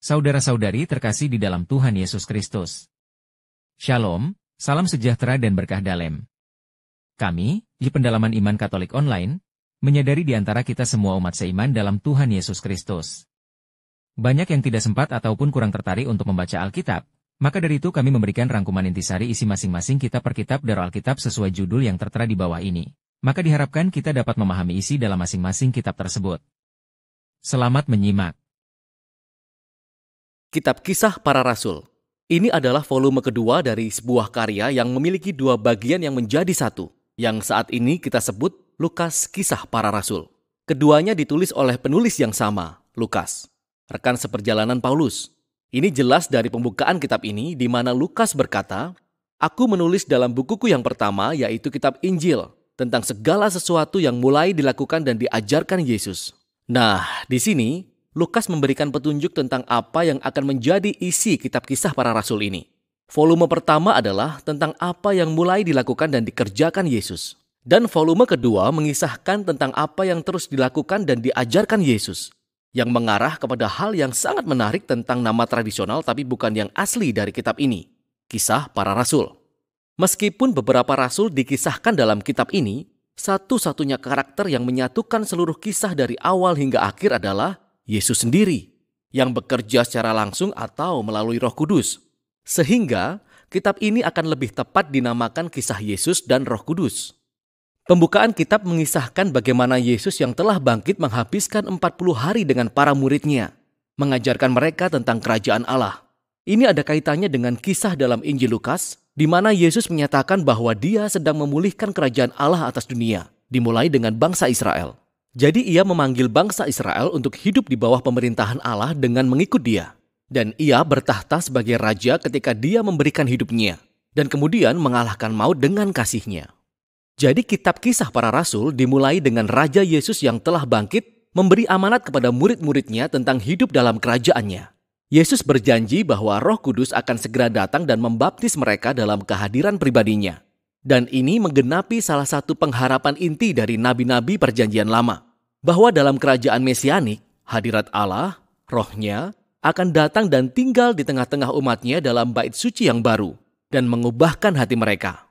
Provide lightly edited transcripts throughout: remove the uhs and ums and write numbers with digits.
Saudara-saudari terkasih di dalam Tuhan Yesus Kristus. Shalom, salam sejahtera dan berkah dalam. Kami, di Pendalaman Iman Katolik Online, menyadari di antara kita semua umat seiman dalam Tuhan Yesus Kristus. Banyak yang tidak sempat ataupun kurang tertarik untuk membaca Alkitab, maka dari itu kami memberikan rangkuman intisari isi masing-masing kitab per kitab dari Alkitab sesuai judul yang tertera di bawah ini. Maka diharapkan kita dapat memahami isi dalam masing-masing kitab tersebut. Selamat menyimak. Kitab Kisah Para Rasul. Ini adalah volume kedua dari sebuah karya yang memiliki dua bagian yang menjadi satu, yang saat ini kita sebut Lukas Kisah Para Rasul. Keduanya ditulis oleh penulis yang sama, Lukas, rekan seperjalanan Paulus. Ini jelas dari pembukaan kitab ini, di mana Lukas berkata, "Aku menulis dalam bukuku yang pertama, yaitu kitab Injil, tentang segala sesuatu yang mulai dilakukan dan diajarkan Yesus." Nah, di sini Lukas memberikan petunjuk tentang apa yang akan menjadi isi kitab Kisah Para Rasul ini. Volume pertama adalah tentang apa yang mulai dilakukan dan dikerjakan Yesus. Dan volume kedua mengisahkan tentang apa yang terus dilakukan dan diajarkan Yesus, yang mengarah kepada hal yang sangat menarik tentang nama tradisional tapi bukan yang asli dari kitab ini, Kisah Para Rasul. Meskipun beberapa rasul dikisahkan dalam kitab ini, satu-satunya karakter yang menyatukan seluruh kisah dari awal hingga akhir adalah Yesus sendiri, yang bekerja secara langsung atau melalui Roh Kudus. Sehingga, kitab ini akan lebih tepat dinamakan Kisah Yesus dan Roh Kudus. Pembukaan kitab mengisahkan bagaimana Yesus yang telah bangkit menghabiskan 40 hari dengan para muridnya, mengajarkan mereka tentang kerajaan Allah. Ini ada kaitannya dengan kisah dalam Injil Lukas, di mana Yesus menyatakan bahwa dia sedang memulihkan kerajaan Allah atas dunia, dimulai dengan bangsa Israel. Jadi ia memanggil bangsa Israel untuk hidup di bawah pemerintahan Allah dengan mengikut dia. Dan ia bertahta sebagai raja ketika dia memberikan hidupnya, dan kemudian mengalahkan maut dengan kasihnya. Jadi kitab Kisah Para Rasul dimulai dengan Raja Yesus yang telah bangkit memberi amanat kepada murid-muridnya tentang hidup dalam kerajaannya. Yesus berjanji bahwa Roh Kudus akan segera datang dan membaptis mereka dalam kehadiran pribadinya. Dan ini menggenapi salah satu pengharapan inti dari nabi-nabi perjanjian lama, bahwa dalam kerajaan Mesianik, hadirat Allah, Roh-Nya, akan datang dan tinggal di tengah-tengah umatnya dalam bait suci yang baru, dan mengubahkan hati mereka.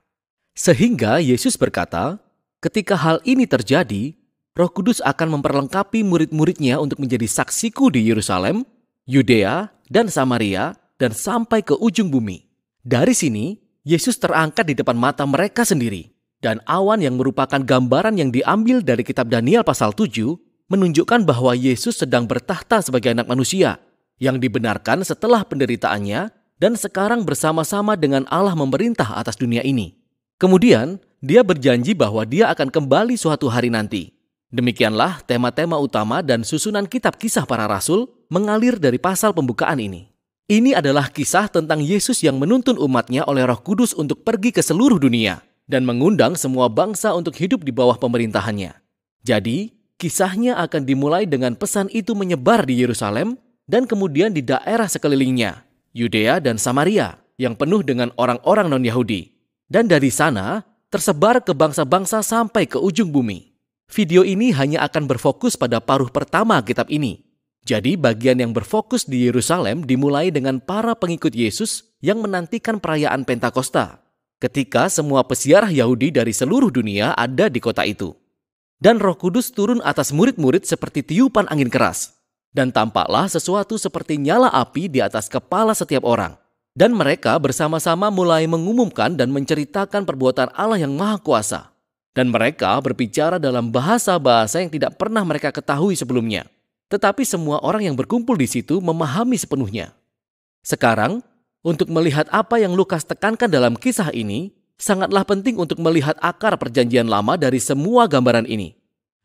Sehingga Yesus berkata, ketika hal ini terjadi, Roh Kudus akan memperlengkapi murid-muridnya untuk menjadi saksiku di Yerusalem, Yudea, dan Samaria, dan sampai ke ujung bumi. Dari sini, Yesus terangkat di depan mata mereka sendiri, dan awan yang merupakan gambaran yang diambil dari kitab Daniel pasal 7 menunjukkan bahwa Yesus sedang bertahta sebagai anak manusia, yang dibenarkan setelah penderitaannya dan sekarang bersama-sama dengan Allah memerintah atas dunia ini. Kemudian, dia berjanji bahwa dia akan kembali suatu hari nanti. Demikianlah tema-tema utama dan susunan kitab Kisah Para Rasul mengalir dari pasal pembukaan ini. Ini adalah kisah tentang Yesus yang menuntun umatnya oleh Roh Kudus untuk pergi ke seluruh dunia dan mengundang semua bangsa untuk hidup di bawah pemerintahannya. Jadi, kisahnya akan dimulai dengan pesan itu menyebar di Yerusalem dan kemudian di daerah sekelilingnya, Yudea dan Samaria, yang penuh dengan orang-orang non-Yahudi. Dan dari sana, tersebar ke bangsa-bangsa sampai ke ujung bumi. Video ini hanya akan berfokus pada paruh pertama kitab ini. Jadi bagian yang berfokus di Yerusalem dimulai dengan para pengikut Yesus yang menantikan perayaan Pentakosta, ketika semua peziarah Yahudi dari seluruh dunia ada di kota itu. Dan Roh Kudus turun atas murid-murid seperti tiupan angin keras, dan tampaklah sesuatu seperti nyala api di atas kepala setiap orang. Dan mereka bersama-sama mulai mengumumkan dan menceritakan perbuatan Allah yang Maha Kuasa. Dan mereka berbicara dalam bahasa-bahasa yang tidak pernah mereka ketahui sebelumnya. Tetapi semua orang yang berkumpul di situ memahami sepenuhnya. Sekarang, untuk melihat apa yang Lukas tekankan dalam kisah ini, sangatlah penting untuk melihat akar perjanjian lama dari semua gambaran ini.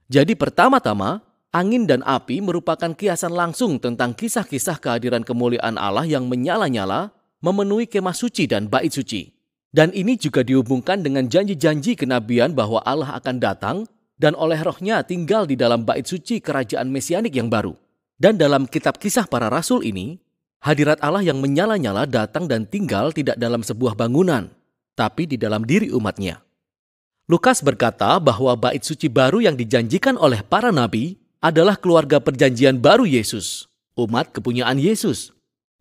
Jadi pertama-tama, angin dan api merupakan kiasan langsung tentang kisah-kisah kehadiran kemuliaan Allah yang menyala-nyala, memenuhi kemah suci dan bait suci. Dan ini juga dihubungkan dengan janji-janji kenabian bahwa Allah akan datang dan oleh Roh-Nya tinggal di dalam bait suci kerajaan Mesianik yang baru. Dan dalam kitab Kisah Para Rasul ini, hadirat Allah yang menyala-nyala datang dan tinggal tidak dalam sebuah bangunan, tapi di dalam diri umatnya. Lukas berkata bahwa bait suci baru yang dijanjikan oleh para nabi adalah keluarga perjanjian baru Yesus, umat kepunyaan Yesus.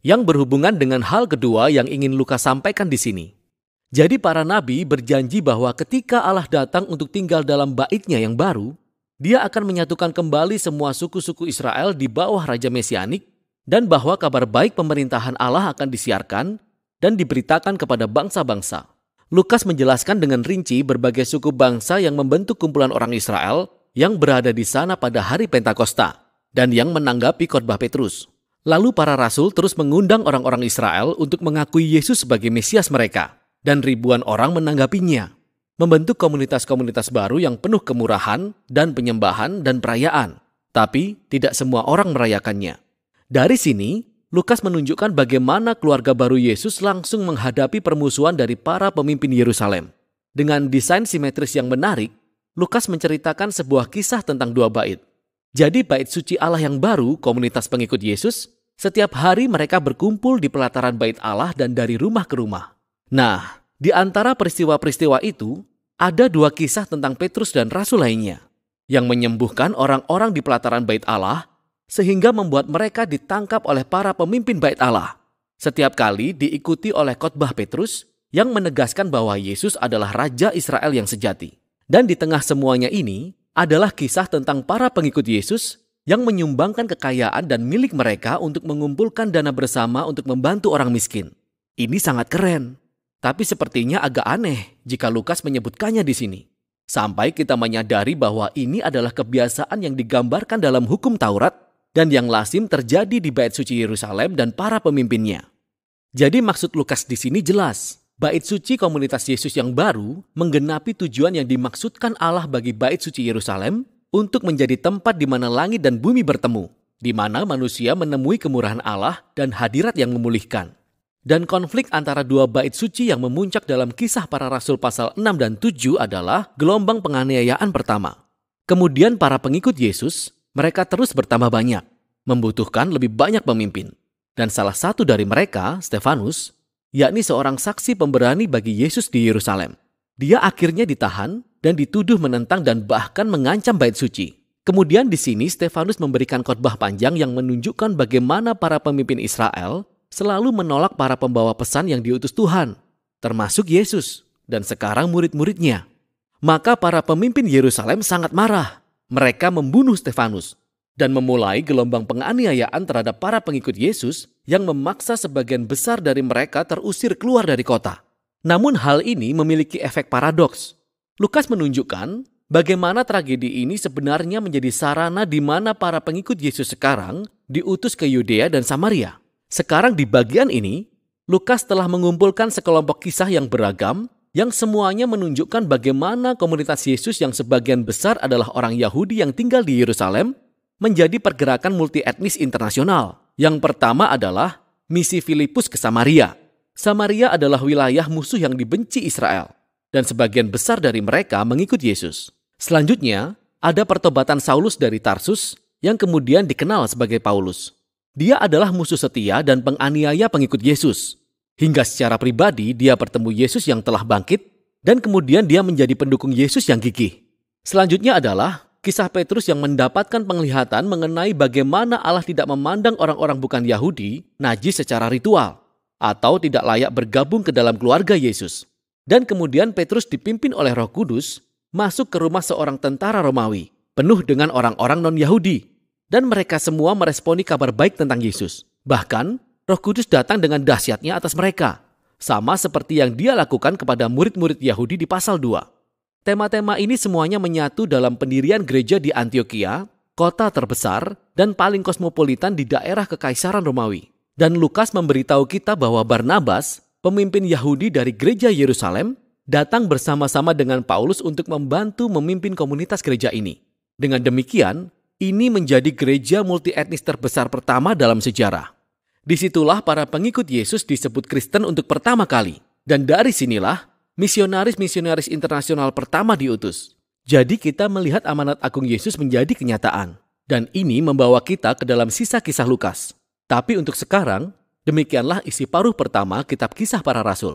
yang berhubungan dengan hal kedua yang ingin Lukas sampaikan di sini. Jadi para nabi berjanji bahwa ketika Allah datang untuk tinggal dalam bait-Nya yang baru, Dia akan menyatukan kembali semua suku-suku Israel di bawah Raja Mesianik, dan bahwa kabar baik pemerintahan Allah akan disiarkan dan diberitakan kepada bangsa-bangsa. Lukas menjelaskan dengan rinci berbagai suku bangsa yang membentuk kumpulan orang Israel yang berada di sana pada hari Pentakosta dan yang menanggapi khotbah Petrus. Lalu para rasul terus mengundang orang-orang Israel untuk mengakui Yesus sebagai Mesias mereka, dan ribuan orang menanggapinya, membentuk komunitas-komunitas baru yang penuh kemurahan dan penyembahan dan perayaan. Tapi tidak semua orang merayakannya. Dari sini, Lukas menunjukkan bagaimana keluarga baru Yesus langsung menghadapi permusuhan dari para pemimpin Yerusalem. Dengan desain simetris yang menarik, Lukas menceritakan sebuah kisah tentang dua bait. Jadi bait suci Allah yang baru, komunitas pengikut Yesus, setiap hari mereka berkumpul di pelataran bait Allah dan dari rumah ke rumah. Nah, di antara peristiwa-peristiwa itu, ada dua kisah tentang Petrus dan rasul lainnya, yang menyembuhkan orang-orang di pelataran bait Allah, sehingga membuat mereka ditangkap oleh para pemimpin bait Allah. Setiap kali diikuti oleh khotbah Petrus yang menegaskan bahwa Yesus adalah Raja Israel yang sejati. Dan di tengah semuanya ini adalah kisah tentang para pengikut Yesus yang menyumbangkan kekayaan dan milik mereka untuk mengumpulkan dana bersama untuk membantu orang miskin. Ini sangat keren, tapi sepertinya agak aneh jika Lukas menyebutkannya di sini. Sampai kita menyadari bahwa ini adalah kebiasaan yang digambarkan dalam hukum Taurat dan yang lazim terjadi di bait suci Yerusalem dan para pemimpinnya. Jadi maksud Lukas di sini jelas. Bait suci komunitas Yesus yang baru menggenapi tujuan yang dimaksudkan Allah bagi bait suci Yerusalem untuk menjadi tempat di mana langit dan bumi bertemu, di mana manusia menemui kemurahan Allah dan hadirat yang memulihkan. Dan konflik antara dua bait suci yang memuncak dalam Kisah Para Rasul pasal 6 dan 7 adalah gelombang penganiayaan pertama. Kemudian para pengikut Yesus, mereka terus bertambah banyak, membutuhkan lebih banyak pemimpin. Dan salah satu dari mereka, Stefanus, yakni seorang saksi pemberani bagi Yesus di Yerusalem. Dia akhirnya ditahan dan dituduh menentang dan bahkan mengancam bait suci. Kemudian di sini Stefanus memberikan khotbah panjang yang menunjukkan bagaimana para pemimpin Israel selalu menolak para pembawa pesan yang diutus Tuhan, termasuk Yesus dan sekarang murid-muridnya. Maka para pemimpin Yerusalem sangat marah. Mereka membunuh Stefanus dan memulai gelombang penganiayaan terhadap para pengikut Yesus yang memaksa sebagian besar dari mereka terusir keluar dari kota. Namun hal ini memiliki efek paradoks. Lukas menunjukkan bagaimana tragedi ini sebenarnya menjadi sarana di mana para pengikut Yesus sekarang diutus ke Yudea dan Samaria. Sekarang di bagian ini, Lukas telah mengumpulkan sekelompok kisah yang beragam yang semuanya menunjukkan bagaimana komunitas Yesus yang sebagian besar adalah orang Yahudi yang tinggal di Yerusalem menjadi pergerakan multi-etnis internasional. Yang pertama adalah misi Filipus ke Samaria. Samaria adalah wilayah musuh yang dibenci Israel, dan sebagian besar dari mereka mengikut Yesus. Selanjutnya, ada pertobatan Saulus dari Tarsus yang kemudian dikenal sebagai Paulus. Dia adalah musuh setia dan penganiaya pengikut Yesus. Hingga secara pribadi dia bertemu Yesus yang telah bangkit dan kemudian dia menjadi pendukung Yesus yang gigih. Selanjutnya adalah kisah Petrus yang mendapatkan penglihatan mengenai bagaimana Allah tidak memandang orang-orang bukan Yahudi najis secara ritual atau tidak layak bergabung ke dalam keluarga Yesus. Dan kemudian Petrus dipimpin oleh Roh Kudus masuk ke rumah seorang tentara Romawi penuh dengan orang-orang non-Yahudi. Dan mereka semua meresponi kabar baik tentang Yesus. Bahkan Roh Kudus datang dengan dahsyatnya atas mereka, sama seperti yang dia lakukan kepada murid-murid Yahudi di pasal 2. Tema-tema ini semuanya menyatu dalam pendirian gereja di Antioquia, kota terbesar dan paling kosmopolitan di daerah Kekaisaran Romawi. Dan Lukas memberitahu kita bahwa Barnabas, pemimpin Yahudi dari gereja Yerusalem, datang bersama-sama dengan Paulus untuk membantu memimpin komunitas gereja ini. Dengan demikian, ini menjadi gereja multi-etnis terbesar pertama dalam sejarah. Disitulah para pengikut Yesus disebut Kristen untuk pertama kali. Dan dari sinilah misionaris-misionaris internasional pertama diutus. Jadi kita melihat amanat agung Yesus menjadi kenyataan. Dan ini membawa kita ke dalam sisa kisah Lukas. Tapi untuk sekarang, demikianlah isi paruh pertama kitab Kisah Para Rasul.